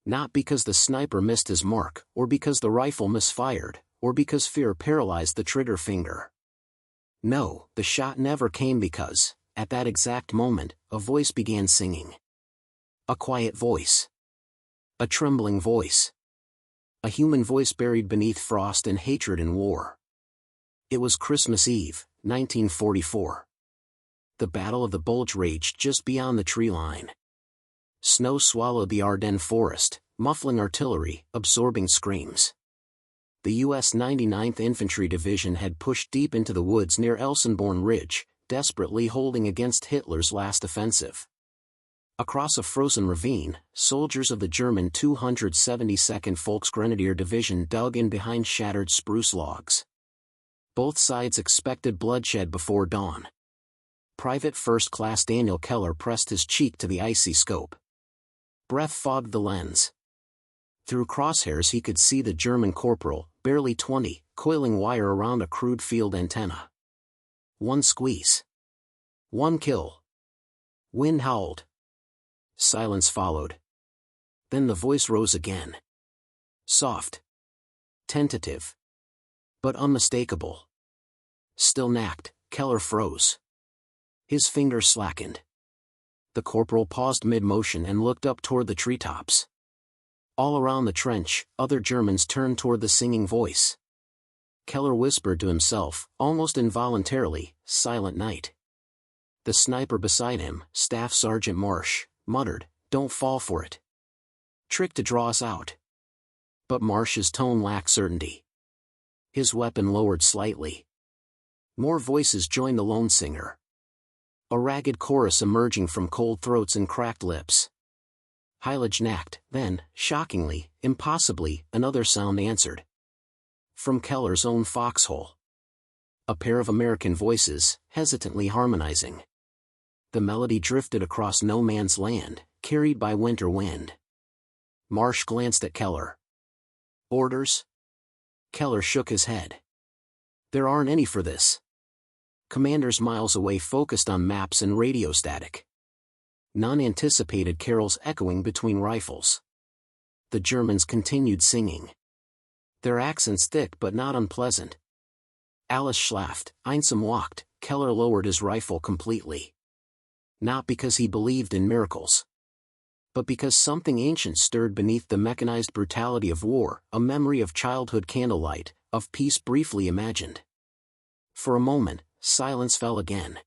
Not because the sniper missed his mark, or because the rifle misfired, or because fear paralyzed the trigger finger. No, the shot never came because, at that exact moment, a voice began singing. A quiet voice. A trembling voice. A human voice buried beneath frost and hatred and war. It was Christmas Eve, 1944. The Battle of the Bulge raged just beyond the tree line. Snow swallowed the Ardennes forest, muffling artillery, absorbing screams. The U.S. 99th Infantry Division had pushed deep into the woods near Elsenborn Ridge, desperately holding against Hitler's last offensive. Across a frozen ravine, soldiers of the German 272nd Volksgrenadier Division dug in behind shattered spruce logs. Both sides expected bloodshed before dawn. Private First Class Daniel Keller pressed his cheek to the icy scope. Breath fogged the lens. Through crosshairs he could see the German corporal, barely 20, coiling wire around a crude field antenna. One squeeze. One kill. Wind howled. Silence followed. Then the voice rose again. Soft. Tentative. But unmistakable. Still napped, Keller froze. His fingers slackened. The corporal paused mid-motion and looked up toward the treetops. All around the trench, other Germans turned toward the singing voice. Keller whispered to himself, almost involuntarily, "Silent night." The sniper beside him, Staff Sergeant Marsh, muttered, "Don't fall for it. Trick to draw us out." But Marsh's tone lacked certainty. His weapon lowered slightly. More voices joined the lone singer. A ragged chorus emerging from cold throats and cracked lips. Heilage knacked, then, shockingly, impossibly, another sound answered. From Keller's own foxhole. A pair of American voices, hesitantly harmonizing. The melody drifted across no man's land, carried by winter wind. Marsh glanced at Keller. "Orders?" Keller shook his head. "There aren't any for this." Commanders miles away focused on maps and radio static. None anticipated carols echoing between rifles. The Germans continued singing. Their accents thick but not unpleasant. Alice schlaft, Einsam walked, Keller lowered his rifle completely. Not because he believed in miracles. But because something ancient stirred beneath the mechanized brutality of war, a memory of childhood candlelight, of peace briefly imagined. For a moment, silence fell again.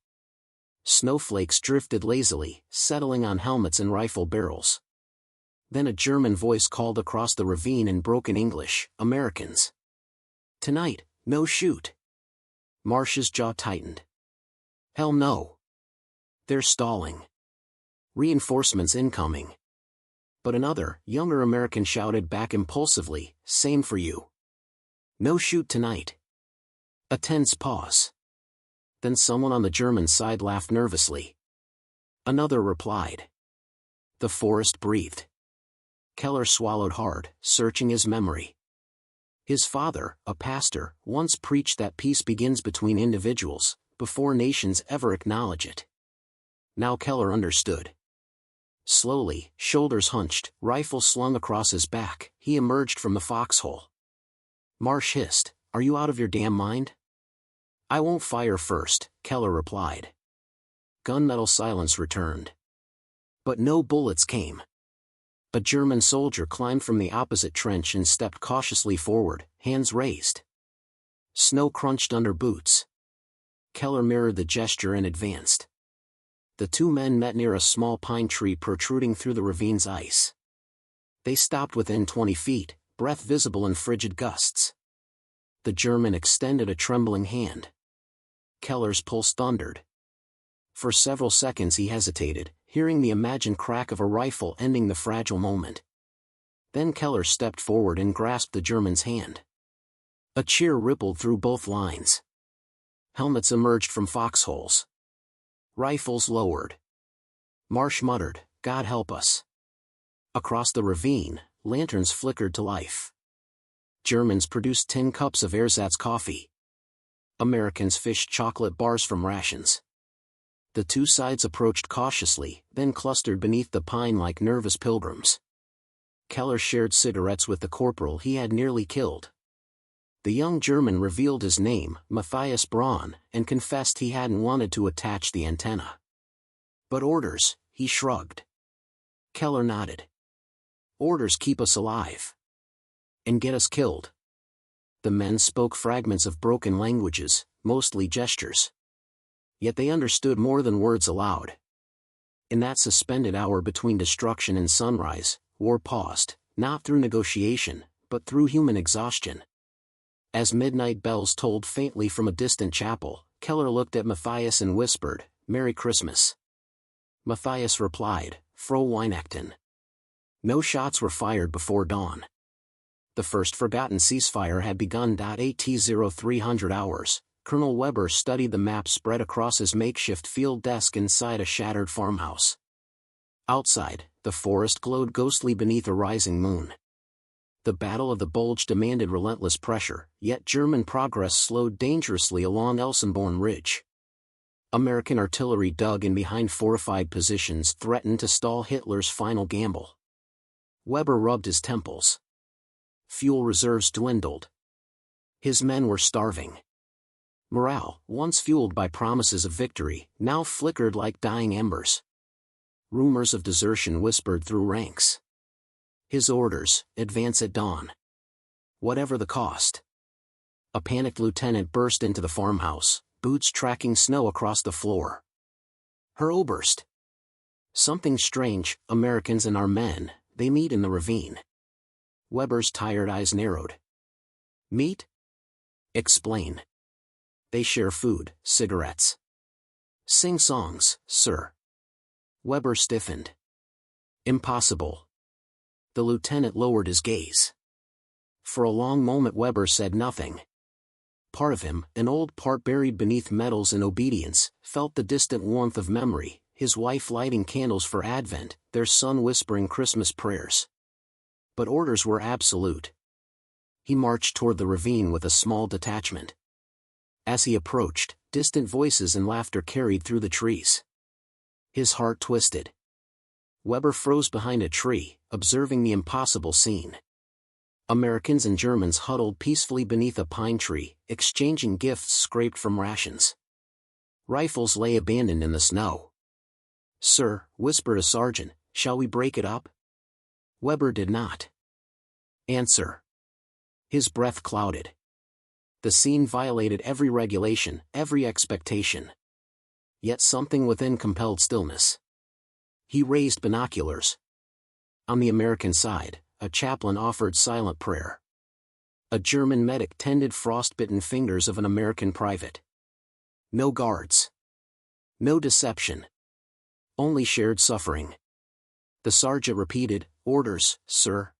Snowflakes drifted lazily, settling on helmets and rifle barrels. Then a German voice called across the ravine in broken English, "Americans. Tonight, no shoot." Marsh's jaw tightened. "Hell no. They're stalling. Reinforcements incoming." But another, younger American shouted back impulsively, "Same for you. No shoot tonight." A tense pause. Then someone on the German side laughed nervously. Another replied. The forest breathed. Keller swallowed hard, searching his memory. His father, a pastor, once preached that peace begins between individuals, before nations ever acknowledge it. Now Keller understood. Slowly, shoulders hunched, rifle slung across his back, he emerged from the foxhole. Marsh hissed, "Are you out of your damn mind?" "I won't fire first," Keller replied. Gunmetal silence returned. But no bullets came. A German soldier climbed from the opposite trench and stepped cautiously forward, hands raised. Snow crunched under boots. Keller mirrored the gesture and advanced. The two men met near a small pine tree protruding through the ravine's ice. They stopped within 20 feet, breath visible in frigid gusts. The German extended a trembling hand. Keller's pulse thundered. For several seconds he hesitated, hearing the imagined crack of a rifle ending the fragile moment. Then Keller stepped forward and grasped the German's hand. A cheer rippled through both lines. Helmets emerged from foxholes. Rifles lowered. Marsh muttered, "God help us." Across the ravine, lanterns flickered to life. Germans produced tin cups of ersatz coffee. Americans fished chocolate bars from rations. The two sides approached cautiously, then clustered beneath the pine like nervous pilgrims. Keller shared cigarettes with the corporal he had nearly killed. The young German revealed his name, Matthias Braun, and confessed he hadn't wanted to attach the antenna. But orders, he shrugged. Keller nodded. Orders keep us alive. And get us killed. The men spoke fragments of broken languages, mostly gestures. Yet they understood more than words aloud. In that suspended hour between destruction and sunrise, war paused, not through negotiation, but through human exhaustion. As midnight bells tolled faintly from a distant chapel, Keller looked at Matthias and whispered, "Merry Christmas." Matthias replied, "Frohe Weihnachten." No shots were fired before dawn. The first forgotten ceasefire had begun. At 0300 hours, Colonel Weber studied the map spread across his makeshift field desk inside a shattered farmhouse. Outside, the forest glowed ghostly beneath a rising moon. The Battle of the Bulge demanded relentless pressure, yet German progress slowed dangerously along Elsenborn Ridge. American artillery dug in behind fortified positions threatened to stall Hitler's final gamble. Weber rubbed his temples. Fuel reserves dwindled. His men were starving. Morale, once fueled by promises of victory, now flickered like dying embers. Rumors of desertion whispered through ranks. His orders, advance at dawn. Whatever the cost. A panicked lieutenant burst into the farmhouse, boots tracking snow across the floor. Herr Oberst. Something strange, Americans and our men, they meet in the ravine. Weber's tired eyes narrowed. Meet? Explain. They share food, cigarettes. Sing songs, sir. Weber stiffened. Impossible. The lieutenant lowered his gaze. For a long moment Weber said nothing. Part of him, an old part buried beneath medals and obedience, felt the distant warmth of memory, his wife lighting candles for Advent, their son whispering Christmas prayers. But orders were absolute. He marched toward the ravine with a small detachment. As he approached, distant voices and laughter carried through the trees. His heart twisted. Weber froze behind a tree, observing the impossible scene. Americans and Germans huddled peacefully beneath a pine tree, exchanging gifts scraped from rations. Rifles lay abandoned in the snow. "Sir," whispered a sergeant, "shall we break it up?" Weber did not answer. His breath clouded. The scene violated every regulation, every expectation. Yet something within compelled stillness. He raised binoculars. On the American side, a chaplain offered silent prayer. A German medic tended frostbitten fingers of an American private. No guards. No deception. Only shared suffering. The sergeant repeated, "Orders, sir."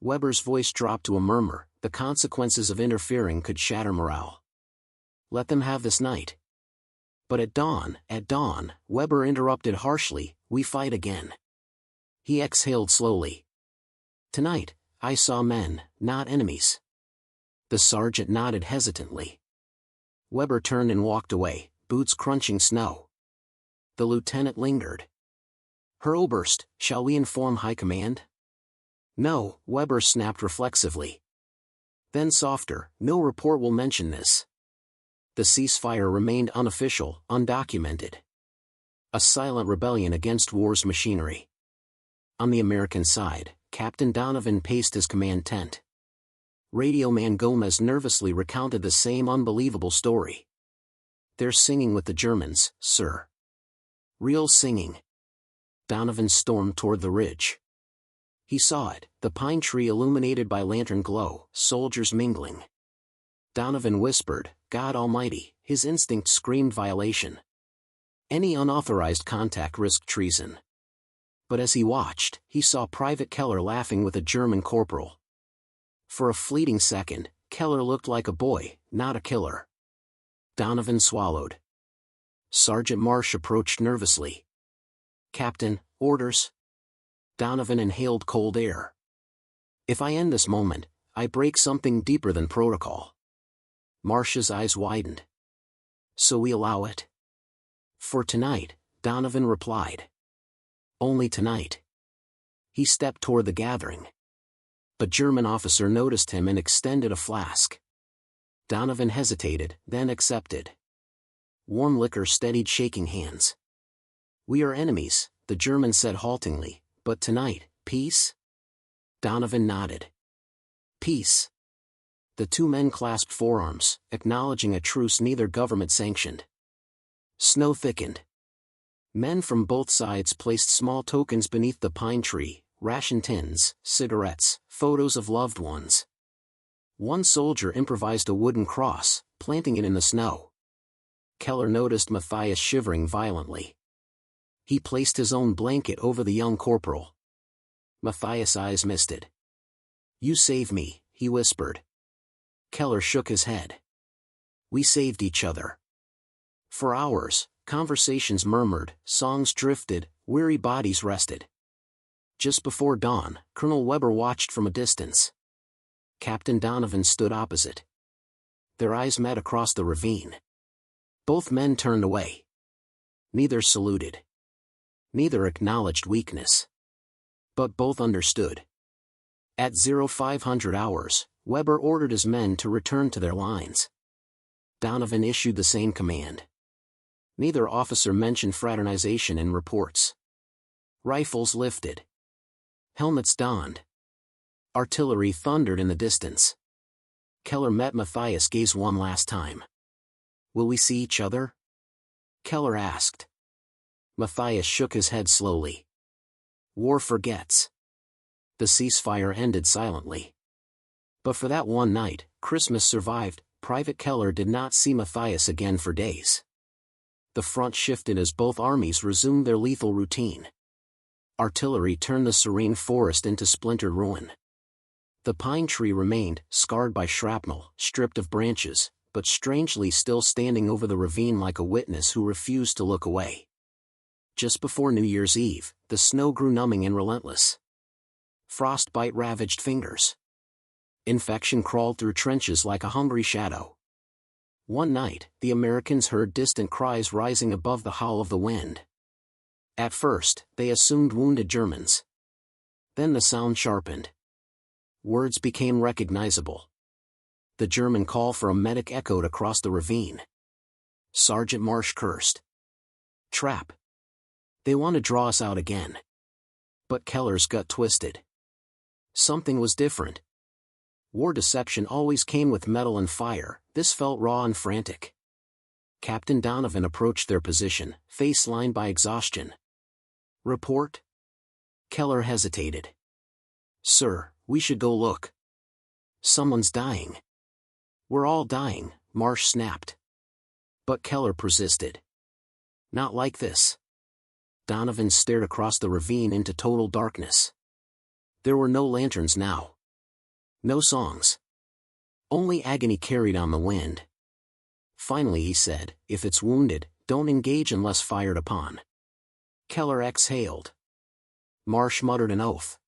Weber's voice dropped to a murmur, the consequences of interfering could shatter morale. Let them have this night. But at dawn, Weber interrupted harshly, "We fight again." He exhaled slowly. "Tonight, I saw men, not enemies." The sergeant nodded hesitantly. Weber turned and walked away, boots crunching snow. The lieutenant lingered. "Herr Oberst, shall we inform High Command?" "No," Weber snapped reflexively. Then softer, "No report will mention this." The ceasefire remained unofficial, undocumented. A silent rebellion against war's machinery. On the American side, Captain Donovan paced his command tent. Radioman Gomez nervously recounted the same unbelievable story. "They're singing with the Germans, sir. Real singing." Donovan stormed toward the ridge. He saw it, the pine tree illuminated by lantern glow, soldiers mingling. Donovan whispered, "God Almighty," his instinct screamed violation. Any unauthorized contact risked treason. But as he watched, he saw Private Keller laughing with a German corporal. For a fleeting second, Keller looked like a boy, not a killer. Donovan swallowed. Sergeant Marsh approached nervously. "Captain, orders?" Donovan inhaled cold air. "If I end this moment, I break something deeper than protocol." Marsh's eyes widened. "So we allow it?" "For tonight," Donovan replied. "Only tonight." He stepped toward the gathering. A German officer noticed him and extended a flask. Donovan hesitated, then accepted. Warm liquor steadied shaking hands. "We are enemies," the German said haltingly, "but tonight, peace?" Donovan nodded. "Peace." The two men clasped forearms, acknowledging a truce neither government sanctioned. Snow thickened. Men from both sides placed small tokens beneath the pine tree, ration tins, cigarettes, photos of loved ones. One soldier improvised a wooden cross, planting it in the snow. Keller noticed Matthias shivering violently. He placed his own blanket over the young corporal. Matthias' eyes misted. "You saved me," he whispered. Keller shook his head. "We saved each other." For hours, conversations murmured, songs drifted, weary bodies rested. Just before dawn, Colonel Weber watched from a distance. Captain Donovan stood opposite. Their eyes met across the ravine. Both men turned away. Neither saluted. Neither acknowledged weakness. But both understood. At 0500 hours, Weber ordered his men to return to their lines. Donovan issued the same command. Neither officer mentioned fraternization in reports. Rifles lifted. Helmets donned. Artillery thundered in the distance. Keller met Matthias' gaze one last time. "Will we see each other?" Keller asked. Matthias shook his head slowly. "War forgets." The ceasefire ended silently. But for that one night, Christmas survived. Private Keller did not see Matthias again for days. The front shifted as both armies resumed their lethal routine. Artillery turned the serene forest into splintered ruin. The pine tree remained, scarred by shrapnel, stripped of branches, but strangely still standing over the ravine like a witness who refused to look away. Just before New Year's Eve, the snow grew numbing and relentless. Frostbite ravaged fingers. Infection crawled through trenches like a hungry shadow. One night, the Americans heard distant cries rising above the howl of the wind. At first, they assumed wounded Germans. Then the sound sharpened. Words became recognizable. The German call for a medic echoed across the ravine. Sergeant Marsh cursed. "Trap. They want to draw us out again." But Keller's gut twisted. Something was different. War deception always came with metal and fire, this felt raw and frantic. Captain Donovan approached their position, face lined by exhaustion. "Report?" Keller hesitated. "Sir, we should go look." "Someone's dying." "We're all dying," Marsh snapped. But Keller persisted. "Not like this." Donovan stared across the ravine into total darkness. There were no lanterns now. No songs. Only agony carried on the wind. Finally he said, "If it's wounded, don't engage unless fired upon." Keller exhaled. Marsh muttered an oath.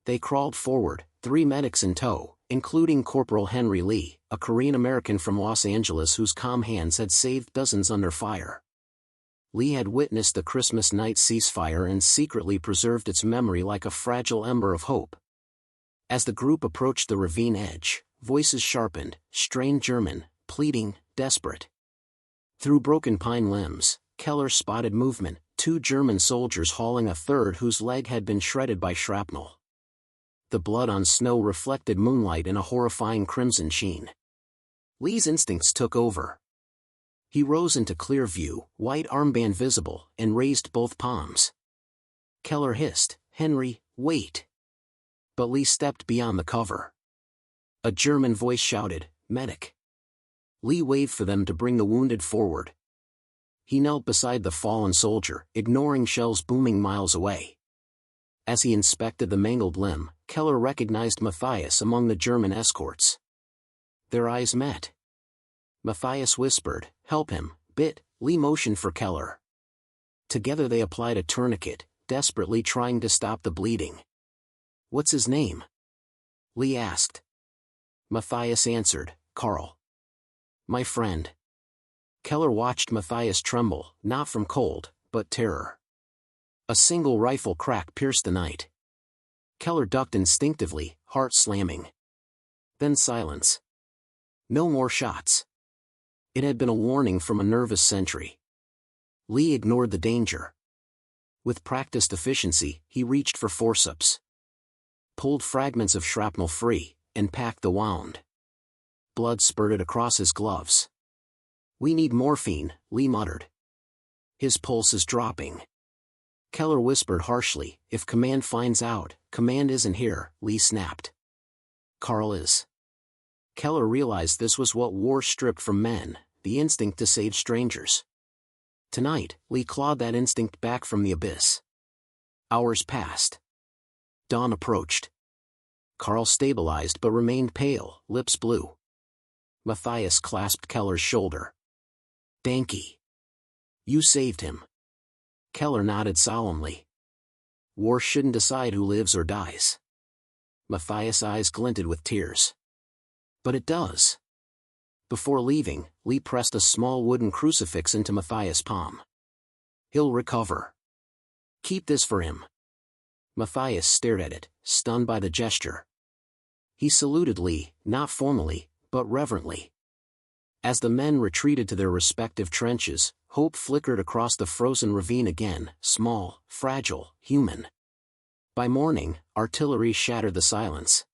They crawled forward, 3 medics in tow, including Corporal Henry Lee, a Korean-American from Los Angeles whose calm hands had saved dozens under fire. Lee had witnessed the Christmas night ceasefire and secretly preserved its memory like a fragile ember of hope. As the group approached the ravine edge, voices sharpened, strained German, pleading, desperate. Through broken pine limbs, Keller spotted movement, 2 German soldiers hauling a third whose leg had been shredded by shrapnel. The blood on snow reflected moonlight in a horrifying crimson sheen. Lee's instincts took over. He rose into clear view, white armband visible, and raised both palms. Keller hissed, "Henry, wait!" But Lee stepped beyond the cover. A German voice shouted, "Medic!" Lee waved for them to bring the wounded forward. He knelt beside the fallen soldier, ignoring shells booming miles away. As he inspected the mangled limb, Keller recognized Matthias among the German escorts. Their eyes met. Matthias whispered, "Help him, bit." Lee motioned for Keller. Together they applied a tourniquet, desperately trying to stop the bleeding. "What's his name?" Lee asked. Matthias answered, "Carl." "My friend." Keller watched Matthias tremble, not from cold, but terror. A single rifle crack pierced the night. Keller ducked instinctively, heart slamming. Then silence. No more shots. It had been a warning from a nervous sentry. Lee ignored the danger. With practiced efficiency, he reached for forceps, pulled fragments of shrapnel free, and packed the wound. Blood spurted across his gloves. "We need morphine," Lee muttered. "His pulse is dropping." Keller whispered harshly, "If command finds out." "Command isn't here," Lee snapped. "Carl is." Keller realized this was what war stripped from men, the instinct to save strangers. Tonight, Lee clawed that instinct back from the abyss. Hours passed. Dawn approached. Carl stabilized but remained pale, lips blue. Matthias clasped Keller's shoulder. "Danke. You saved him." Keller nodded solemnly. "War shouldn't decide who lives or dies." Matthias' eyes glinted with tears. "But it does." Before leaving, Lee pressed a small wooden crucifix into Matthias' palm. "He'll recover. Keep this for him." Matthias stared at it, stunned by the gesture. He saluted Lee, not formally, but reverently. As the men retreated to their respective trenches, hope flickered across the frozen ravine again, small, fragile, human. By morning, artillery shattered the silence.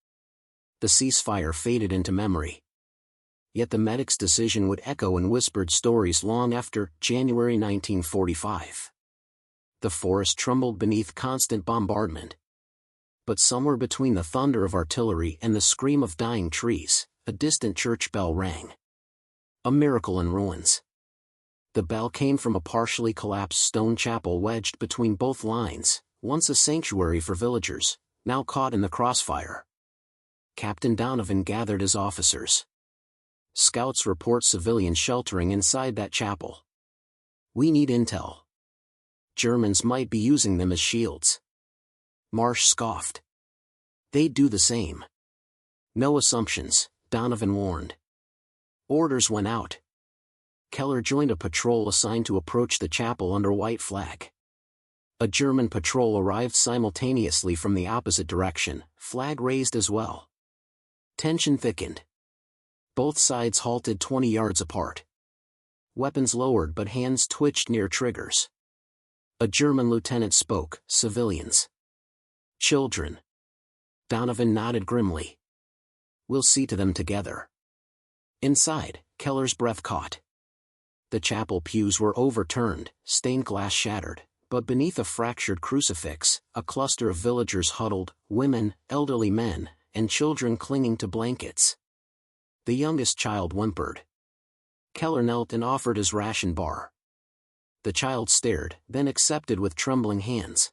The ceasefire faded into memory. Yet the medic's decision would echo in whispered stories long after January 1945. The forest trembled beneath constant bombardment. But somewhere between the thunder of artillery and the scream of dying trees, a distant church bell rang. A miracle in ruins. The bell came from a partially collapsed stone chapel wedged between both lines, once a sanctuary for villagers, now caught in the crossfire. Captain Donovan gathered his officers. "Scouts report civilians sheltering inside that chapel. We need intel. Germans might be using them as shields." Marsh scoffed. "They'd do the same." "No assumptions," Donovan warned. Orders went out. Keller joined a patrol assigned to approach the chapel under white flag. A German patrol arrived simultaneously from the opposite direction, flag raised as well. Tension thickened. Both sides halted 20 yards apart. Weapons lowered but hands twitched near triggers. A German lieutenant spoke, "Civilians. Children." Donovan nodded grimly. "We'll see to them together." Inside, Keller's breath caught. The chapel pews were overturned, stained glass shattered, but beneath a fractured crucifix, a cluster of villagers huddled, women, elderly men, and children clinging to blankets. The youngest child whimpered. Keller knelt and offered his ration bar. The child stared, then accepted with trembling hands.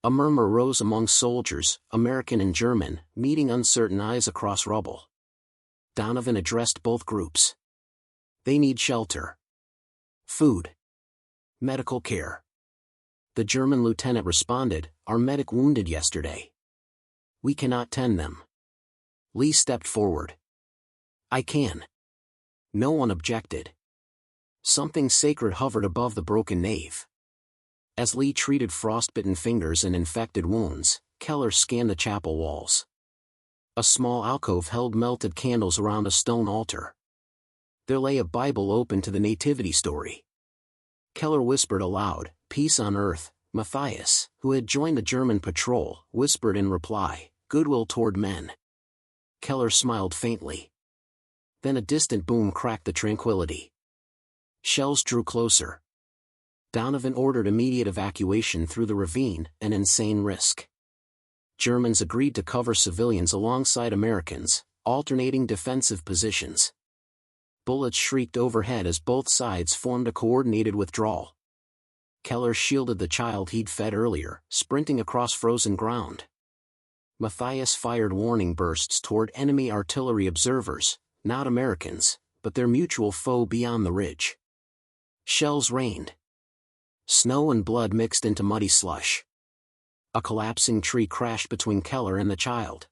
A murmur rose among soldiers, American and German, meeting uncertain eyes across rubble. Donovan addressed both groups. "They need shelter. Food. Medical care." The German lieutenant responded, "Our medic wounded yesterday. We cannot tend them." Lee stepped forward. "I can." No one objected. Something sacred hovered above the broken nave. As Lee treated frostbitten fingers and infected wounds, Keller scanned the chapel walls. A small alcove held melted candles around a stone altar. There lay a Bible open to the Nativity story. Keller whispered aloud, "Peace on earth." Matthias, who had joined the German patrol, whispered in reply, "Goodwill toward men." Keller smiled faintly. Then a distant boom cracked the tranquility. Shells drew closer. Donovan ordered immediate evacuation through the ravine, an insane risk. Germans agreed to cover civilians alongside Americans, alternating defensive positions. Bullets shrieked overhead as both sides formed a coordinated withdrawal. Keller shielded the child he'd fed earlier, sprinting across frozen ground. Matthias fired warning bursts toward enemy artillery observers, not Americans, but their mutual foe beyond the ridge. Shells rained. Snow and blood mixed into muddy slush. A collapsing tree crashed between Keller and the child.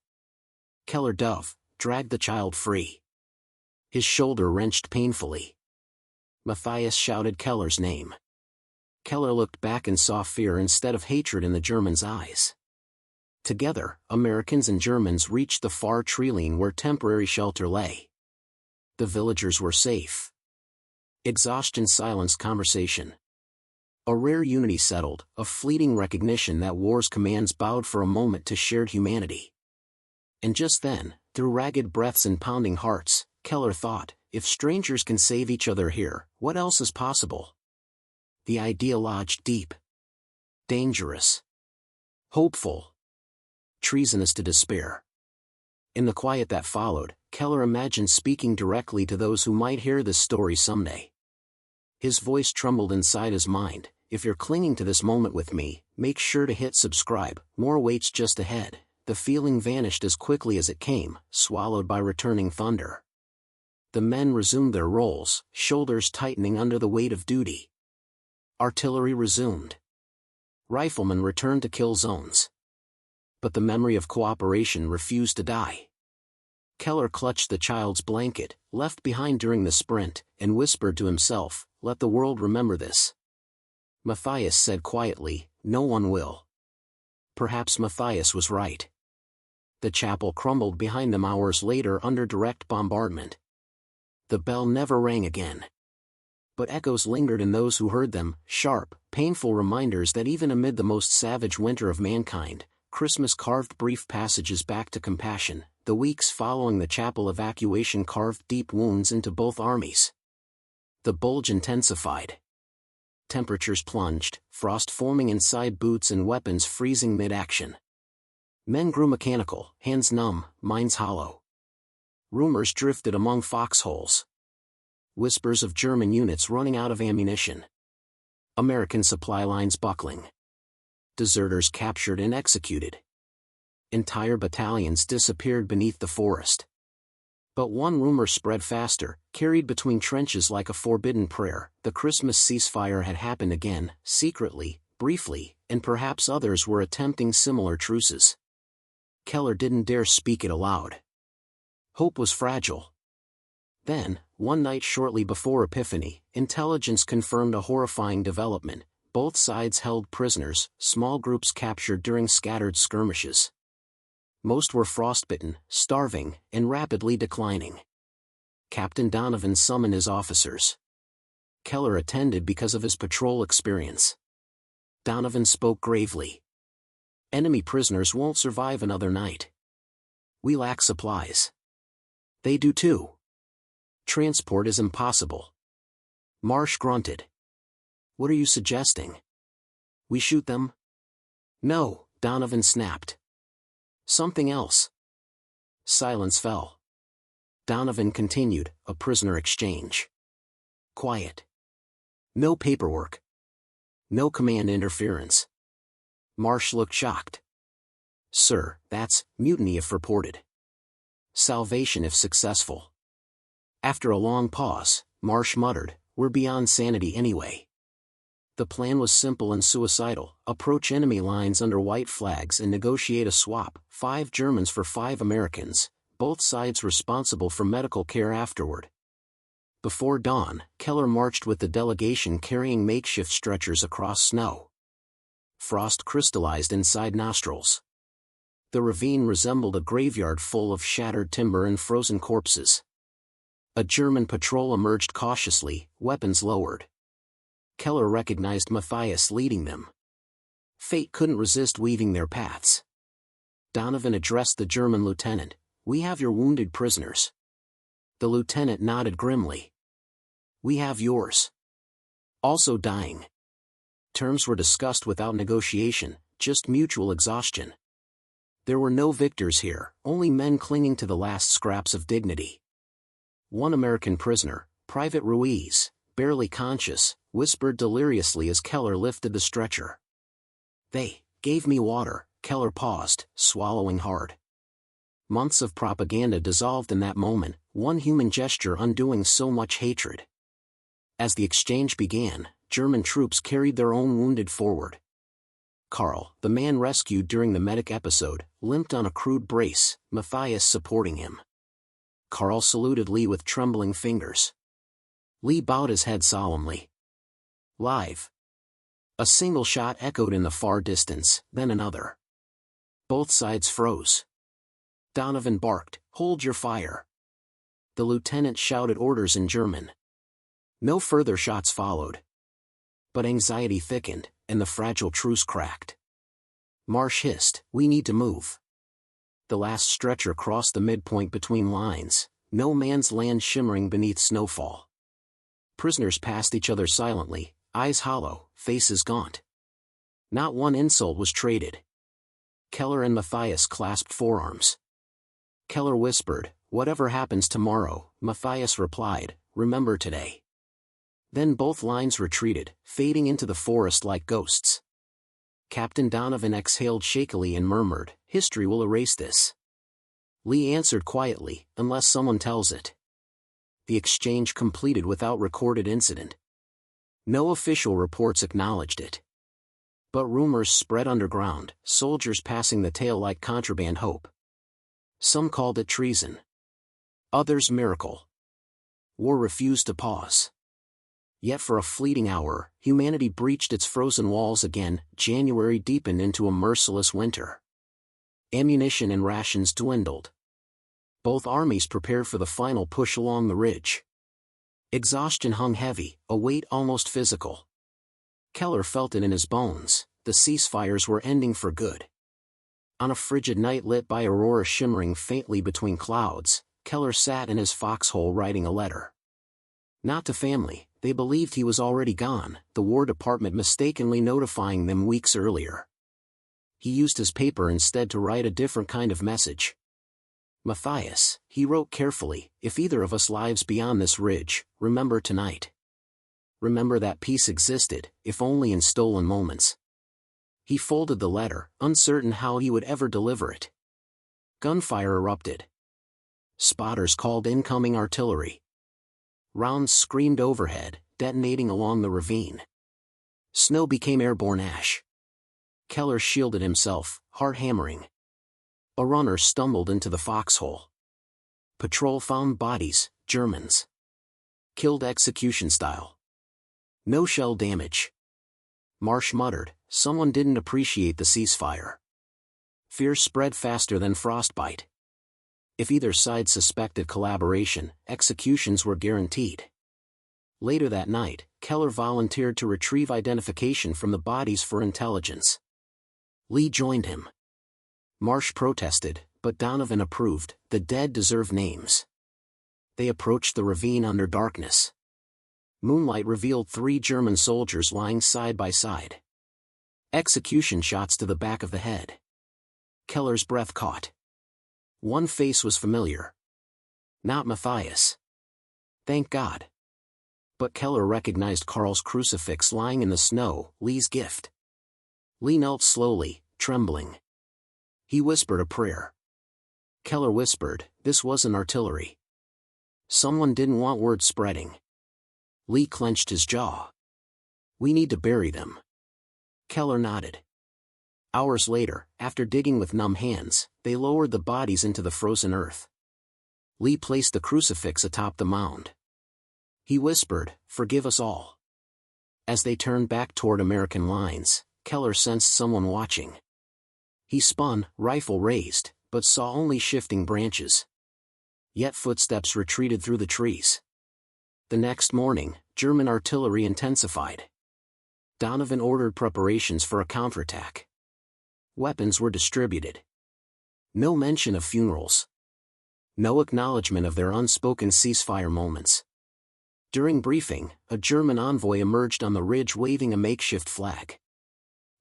Keller dragged the child free. His shoulder wrenched painfully. Matthias shouted Keller's name. Keller looked back and saw fear instead of hatred in the German's eyes. Together, Americans and Germans reached the far tree-line where temporary shelter lay. The villagers were safe. Exhaustion silenced conversation. A rare unity settled, a fleeting recognition that war's commands bowed for a moment to shared humanity. And just then, through ragged breaths and pounding hearts, Keller thought, if strangers can save each other here, what else is possible? The idea lodged deep. Dangerous. Hopeful. Treasonous to despair. In the quiet that followed, Keller imagined speaking directly to those who might hear this story someday. His voice trembled inside his mind, if you're clinging to this moment with me, make sure to hit subscribe, more waits just ahead. The feeling vanished as quickly as it came, swallowed by returning thunder. The men resumed their roles, shoulders tightening under the weight of duty. Artillery resumed. Riflemen returned to kill zones. But the memory of cooperation refused to die. Keller clutched the child's blanket, left behind during the sprint, and whispered to himself, let the world remember this. Matthias said quietly, no one will. Perhaps Matthias was right. The chapel crumbled behind them hours later under direct bombardment. The bell never rang again. But echoes lingered in those who heard them, sharp, painful reminders that even amid the most savage winter of mankind, Christmas carved brief passages back to compassion. The weeks following the chapel evacuation carved deep wounds into both armies. The bulge intensified. Temperatures plunged, frost forming inside boots and weapons freezing mid-action. Men grew mechanical, hands numb, minds hollow. Rumors drifted among foxholes. Whispers of German units running out of ammunition. American supply lines buckling. Deserters captured and executed. Entire battalions disappeared beneath the forest. But one rumor spread faster, carried between trenches like a forbidden prayer. The Christmas ceasefire had happened again, secretly, briefly, and perhaps others were attempting similar truces. Keller didn't dare speak it aloud. Hope was fragile. Then, one night shortly before Epiphany, intelligence confirmed a horrifying development. Both sides held prisoners, small groups captured during scattered skirmishes. Most were frostbitten, starving, and rapidly declining. Captain Donovan summoned his officers. Keller attended because of his patrol experience. Donovan spoke gravely. Enemy prisoners won't survive another night. We lack supplies. They do too. Transport is impossible. Marsh grunted. What are you suggesting? We shoot them? No, Donovan snapped. Something else. Silence fell. Donovan continued, a prisoner exchange. Quiet. No paperwork. No command interference. Marsh looked shocked. Sir, that's mutiny if reported. Salvation if successful. After a long pause, Marsh muttered, we're beyond sanity anyway. The plan was simple and suicidal, approach enemy lines under white flags and negotiate a swap, 5 Germans for 5 Americans, both sides responsible for medical care afterward. Before dawn, Keller marched with the delegation carrying makeshift stretchers across snow. Frost crystallized inside nostrils. The ravine resembled a graveyard full of shattered timber and frozen corpses. A German patrol emerged cautiously, weapons lowered. Keller recognized Matthias leading them. Fate couldn't resist weaving their paths. Donovan addressed the German lieutenant, we have your wounded prisoners. The lieutenant nodded grimly. We have yours. Also dying. Terms were discussed without negotiation, just mutual exhaustion. There were no victors here, only men clinging to the last scraps of dignity. One American prisoner, Private Ruiz, barely conscious, whispered deliriously as Keller lifted the stretcher. They gave me water. Keller paused, swallowing hard. Months of propaganda dissolved in that moment, one human gesture undoing so much hatred. As the exchange began, German troops carried their own wounded forward. Karl, the man rescued during the medic episode, limped on a crude brace, Matthias supporting him. Karl saluted Lee with trembling fingers. Lee bowed his head solemnly. Live. A single shot echoed in the far distance, then another. Both sides froze. Donovan barked, "Hold your fire." The lieutenant shouted orders in German. No further shots followed. But anxiety thickened, and the fragile truce cracked. Marsh hissed, "We need to move." The last stretcher crossed the midpoint between lines, no man's land shimmering beneath snowfall. Prisoners passed each other silently, eyes hollow, faces gaunt. Not one insult was traded. Keller and Matthias clasped forearms. Keller whispered, "Whatever happens tomorrow," Matthias replied, "Remember today." Then both lines retreated, fading into the forest like ghosts. Captain Donovan exhaled shakily and murmured, "History will erase this." Lee answered quietly, "Unless someone tells it." The exchange completed without recorded incident. No official reports acknowledged it. But rumors spread underground, soldiers passing the tale like contraband hope. Some called it treason. Others miracle. War refused to pause. Yet for a fleeting hour, humanity breached its frozen walls again. January deepened into a merciless winter. Ammunition and rations dwindled. Both armies prepared for the final push along the ridge. Exhaustion hung heavy, a weight almost physical. Keller felt it in his bones. The ceasefires were ending for good. On a frigid night lit by aurora shimmering faintly between clouds, Keller sat in his foxhole writing a letter. Not to family, they believed he was already gone, the War Department mistakenly notifying them weeks earlier. He used his paper instead to write a different kind of message. "Matthias," he wrote carefully, "if either of us lives beyond this ridge, remember tonight. Remember that peace existed, if only in stolen moments." He folded the letter, uncertain how he would ever deliver it. Gunfire erupted. Spotters called incoming artillery. Rounds screamed overhead, detonating along the ravine. Snow became airborne ash. Keller shielded himself, heart hammering. A runner stumbled into the foxhole. Patrol found bodies, Germans. Killed execution style. No shell damage. Marsh muttered, "Someone didn't appreciate the ceasefire." Fear spread faster than frostbite. If either side suspected collaboration, executions were guaranteed. Later that night, Keller volunteered to retrieve identification from the bodies for intelligence. Lee joined him. Marsh protested, but Donovan approved. The dead deserve names. They approached the ravine under darkness. Moonlight revealed 3 German soldiers lying side by side. Execution shots to the back of the head. Keller's breath caught. One face was familiar. Not Matthias. Thank God. But Keller recognized Karl's crucifix lying in the snow, Lee's gift. Lee knelt slowly, trembling. He whispered a prayer. Keller whispered, "This wasn't artillery." Someone didn't want word spreading. Lee clenched his jaw. "We need to bury them." Keller nodded. Hours later, after digging with numb hands, they lowered the bodies into the frozen earth. Lee placed the crucifix atop the mound. He whispered, "Forgive us all." As they turned back toward American lines, Keller sensed someone watching. He spun, rifle raised, but saw only shifting branches. Yet footsteps retreated through the trees. The next morning, German artillery intensified. Donovan ordered preparations for a counterattack. Weapons were distributed. No mention of funerals. No acknowledgement of their unspoken ceasefire moments. During briefing, a German envoy emerged on the ridge waving a makeshift flag.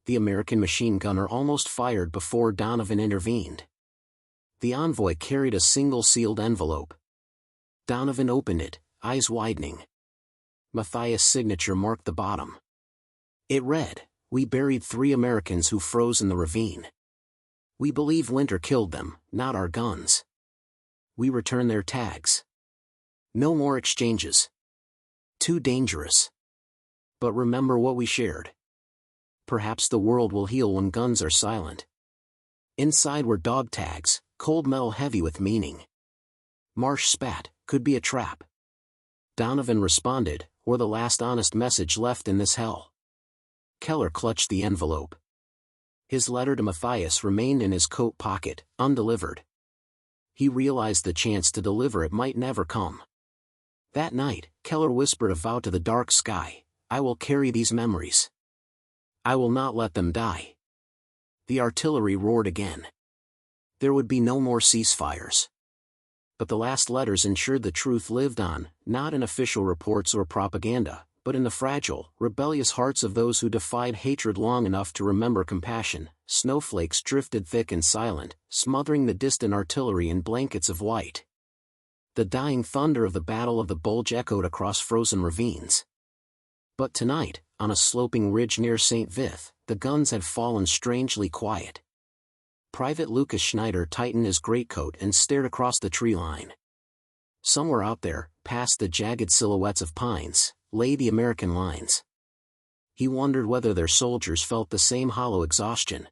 The American machine gunner almost fired before Donovan intervened. The envoy carried a single sealed envelope. Donovan opened it, eyes widening. Matthias' signature marked the bottom. It read, "We buried 3 Americans who froze in the ravine. We believe winter killed them, not our guns. We return their tags. No more exchanges. Too dangerous. But remember what we shared. Perhaps the world will heal when guns are silent." Inside were dog tags, cold metal heavy with meaning. Marsh spat, "Could be a trap." Donovan responded, "Or the last honest message left in this hell." Keller clutched the envelope. His letter to Matthias remained in his coat pocket, undelivered. He realized the chance to deliver it might never come. That night, Keller whispered a vow to the dark sky: "I will carry these memories. I will not let them die." The artillery roared again. There would be no more ceasefires. But the last letters ensured the truth lived on, not in official reports or propaganda, but in the fragile, rebellious hearts of those who defied hatred long enough to remember compassion. Snowflakes drifted thick and silent, smothering the distant artillery in blankets of white. The dying thunder of the Battle of the Bulge echoed across frozen ravines. But tonight, on a sloping ridge near St. Vith, the guns had fallen strangely quiet. Private Lucas Schneider tightened his greatcoat and stared across the tree line. Somewhere out there, past the jagged silhouettes of pines, lay the American lines. He wondered whether their soldiers felt the same hollow exhaustion.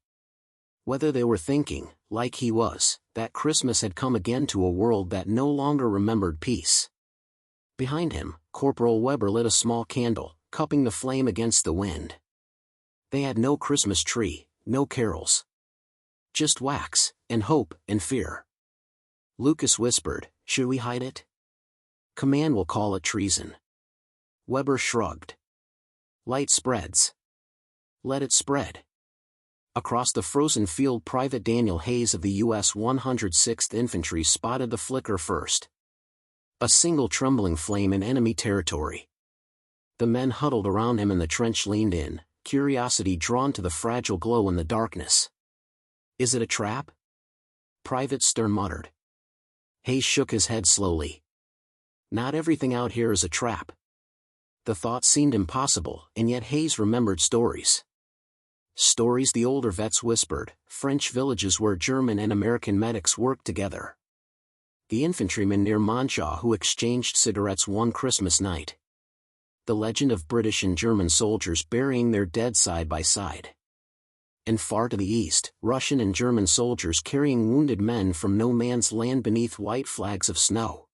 Whether they were thinking, like he was, that Christmas had come again to a world that no longer remembered peace. Behind him, Corporal Weber lit a small candle, cupping the flame against the wind. They had no Christmas tree, no carols. Just wax, and hope, and fear. Lucas whispered, "Should we hide it? Command will call it treason." Weber shrugged. "Light spreads. Let it spread." Across the frozen field, Private Daniel Hayes of the U.S. 106th Infantry spotted the flicker first. A single trembling flame in enemy territory. The men huddled around him and the trench leaned in, curiosity drawn to the fragile glow in the darkness. "Is it a trap?" Private Stern muttered. Hayes shook his head slowly. "Not everything out here is a trap." The thought seemed impossible, and yet Hayes remembered stories. Stories the older vets whispered, French villages where German and American medics worked together. The infantryman near Monshaw who exchanged cigarettes one Christmas night. The legend of British and German soldiers burying their dead side by side. And far to the east, Russian and German soldiers carrying wounded men from no man's land beneath white flags of snow.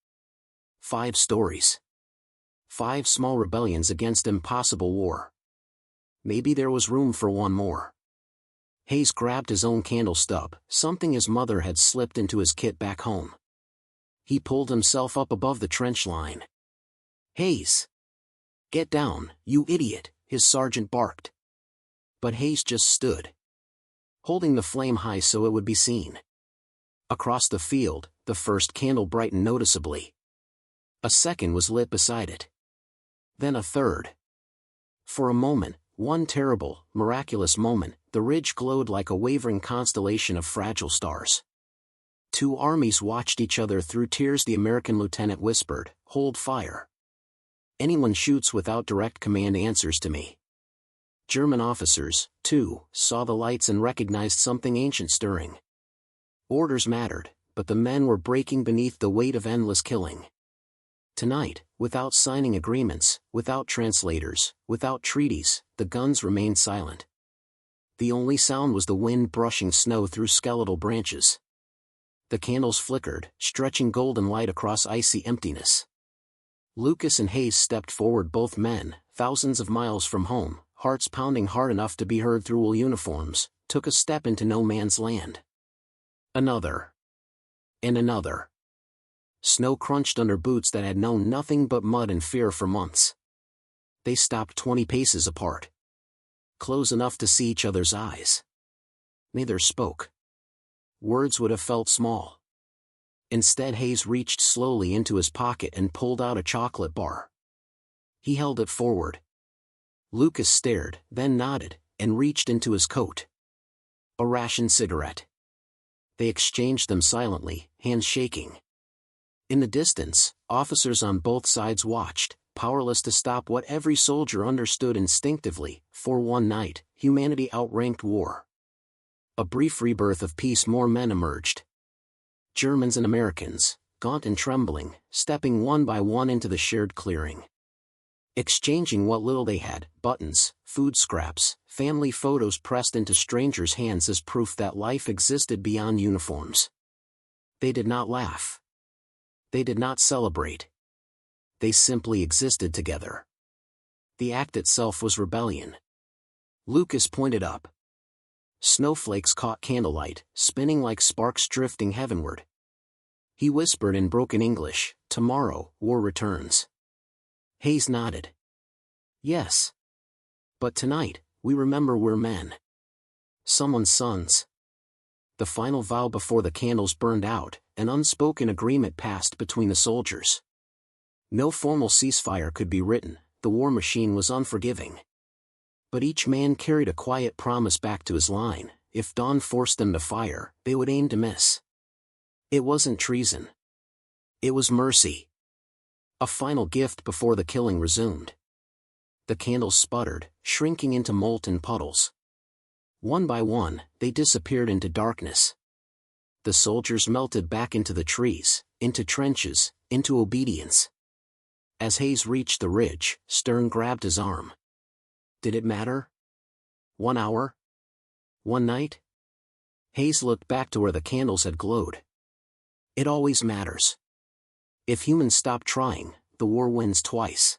5 stories. 5 small rebellions against impossible war. Maybe there was room for one more. Hayes grabbed his own candle stub, something his mother had slipped into his kit back home. He pulled himself up above the trench line. "Hayes! Get down, you idiot," his sergeant barked. But Hayes just stood, holding the flame high so it would be seen. Across the field, the first candle brightened noticeably. A second was lit beside it. Then a third. For a moment, one terrible, miraculous moment, the ridge glowed like a wavering constellation of fragile stars. 2 armies watched each other through tears. The American lieutenant whispered, "Hold fire. Anyone shoots without direct command answers to me." German officers, too, saw the lights and recognized something ancient stirring. Orders mattered, but the men were breaking beneath the weight of endless killing. Tonight, without signing agreements, without translators, without treaties, the guns remained silent. The only sound was the wind brushing snow through skeletal branches. The candles flickered, stretching golden light across icy emptiness. Lucas and Hayes stepped forward, both men, thousands of miles from home, hearts pounding hard enough to be heard through wool uniforms, took a step into no man's land. Another. And another. Snow crunched under boots that had known nothing but mud and fear for months. They stopped 20 paces apart. Close enough to see each other's eyes. Neither spoke. Words would have felt small. Instead, Hayes reached slowly into his pocket and pulled out a chocolate bar. He held it forward. Lucas stared, then nodded, and reached into his coat. A ration cigarette. They exchanged them silently, hands shaking. In the distance, officers on both sides watched, powerless to stop what every soldier understood instinctively: for one night, humanity outranked war. A brief rebirth of peace. More men emerged. Germans and Americans, gaunt and trembling, stepping one by one into the shared clearing. Exchanging what little they had, buttons, food scraps, family photos pressed into strangers' hands as proof that life existed beyond uniforms. They did not laugh. They did not celebrate. They simply existed together. The act itself was rebellion. Lucas pointed up. Snowflakes caught candlelight, spinning like sparks drifting heavenward. He whispered in broken English, "Tomorrow, war returns." Hayes nodded. "Yes. But tonight, we remember we're men. Someone's sons." The final vow before the candles burned out, an unspoken agreement passed between the soldiers. No formal ceasefire could be written, the war machine was unforgiving. But each man carried a quiet promise back to his line: if dawn forced them to fire, they would aim to miss. It wasn't treason. It was mercy. A final gift before the killing resumed. The candles sputtered, shrinking into molten puddles. One by one, they disappeared into darkness. The soldiers melted back into the trees, into trenches, into obedience. As Hayes reached the ridge, Stern grabbed his arm. Did it matter? 1 hour? 1 night? Hayes looked back to where the candles had glowed. It always matters. If humans stop trying, the war wins twice.